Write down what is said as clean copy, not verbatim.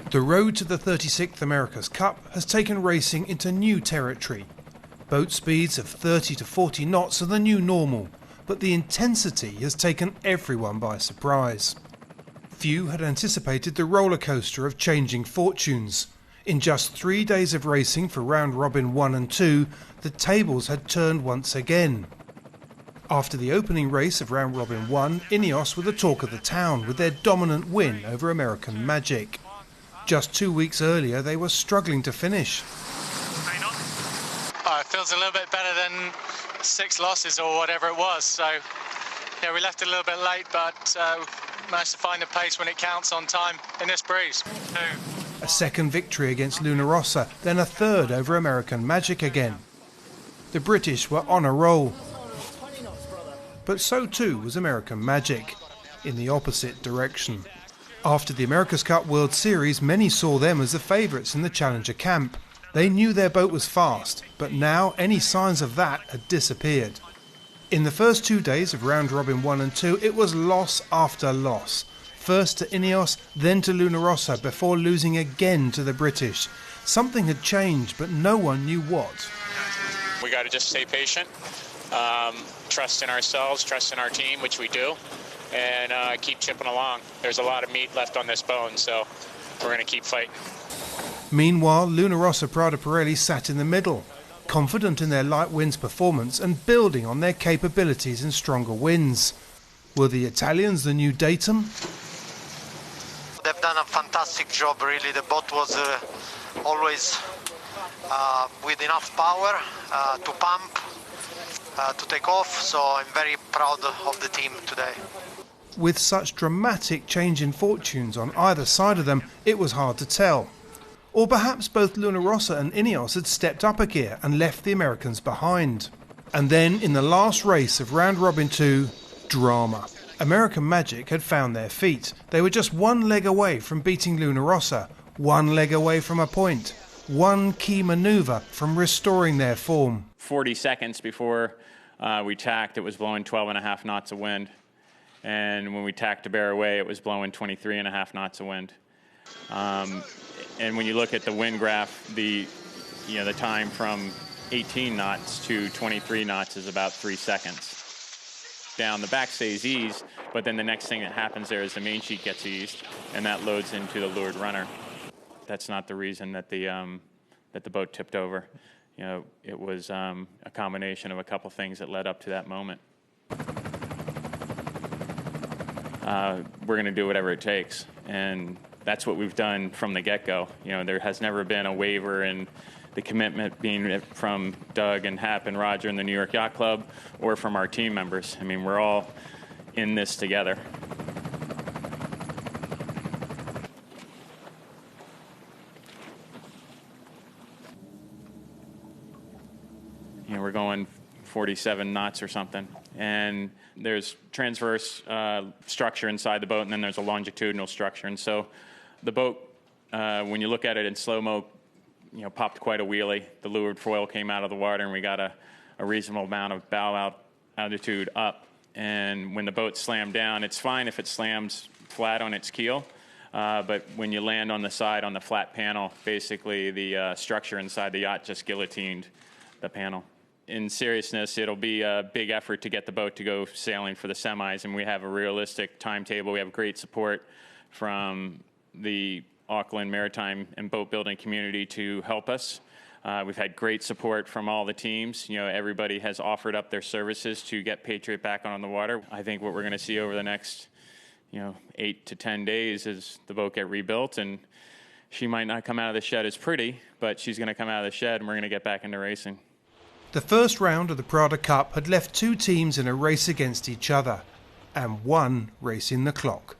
The road to the 36th America's Cup has taken racing into new territory. Boat speeds of 30 to 40 knots are the new normal, but the intensity has taken everyone by surprise. Few had anticipated the roller coaster of changing fortunes. In just 3 days of racing for round robin 1 and 2, the tables had turned once again. After the opening race of round robin 1, Ineos were the talk of the town with their dominant win over American Magic. Just 2 weeks earlier, they were struggling to finish. It feels a little bit better than 6 losses or whatever it was. So, yeah, we left it a little bit late, but managed to find the pace when it counts on time in this breeze. A second victory against Luna Rossa, then a third over American Magic again. The British were on a roll. But so too was American Magic, in the opposite direction. After the America's Cup World Series, many saw them as the favourites in the Challenger camp. They knew their boat was fast, but now any signs of that had disappeared. In the first 2 days of round robin 1 and 2, it was loss after loss. First to Ineos, then to Luna Rossa, before losing again to the British. Something had changed, but no one knew what. We got to just stay patient, trust in ourselves, trust in our team, which we do, and keep chipping along. There's a lot of meat left on this bone, so we're going to keep fighting. Meanwhile, Luna Rossa Prada Pirelli sat in the middle, confident in their light winds performance and building on their capabilities in stronger winds. Were the Italians the new Dayton? They've done a fantastic job, really. The boat was always with enough power to pump, to take off, so I'm very proud of the team today. With such dramatic change in fortunes on either side of them, it was hard to tell. Or perhaps both Luna Rossa and Ineos had stepped up a gear and left the Americans behind. And then, in the last race of round robin 2, drama. American Magic had found their feet. They were just one leg away from beating Luna Rossa, one leg away from a point, one key manoeuvre from restoring their form. 40 seconds before we tacked, it was blowing 12.5 knots of wind. And when we tacked to bear away, it was blowing 23.5 knots of wind. And when you look at the wind graph, the time from 18 knots to 23 knots is about 3 seconds. Down the back stays eased, but then the next thing that happens there is the main sheet gets eased, and that loads into the leeward runner. That's not the reason that the boat tipped over. It was a combination of a couple things that led up to that moment. We're going to do whatever it takes, and that's what we've done from the get-go. There has never been a waiver in the commitment being from Doug and Hap and Roger and the New York Yacht Club or from our team members. I mean, we're all in this together. We're going 47 knots or something, and there's transverse structure inside the boat, and then there's a longitudinal structure. And so the boat, when you look at it in slow-mo, popped quite a wheelie. The leeward foil came out of the water, and we got a reasonable amount of bow altitude up. And when the boat slammed down, it's fine if it slams flat on its keel, but when you land on the side on the flat panel, basically the structure inside the yacht just guillotined the panel. In seriousness, it'll be a big effort to get the boat to go sailing for the semis, and we have a realistic timetable. We have great support from the Auckland maritime and boat building community to help us. We've had great support from all the teams. Everybody has offered up their services to get Patriot back on the water. I think what we're going to see over the next 8 to 10 days is the boat get rebuilt, and she might not come out of the shed as pretty, but she's going to come out of the shed, and we're going to get back into racing. The first round of the Prada Cup had left 2 teams in a race against each other, and one racing the clock.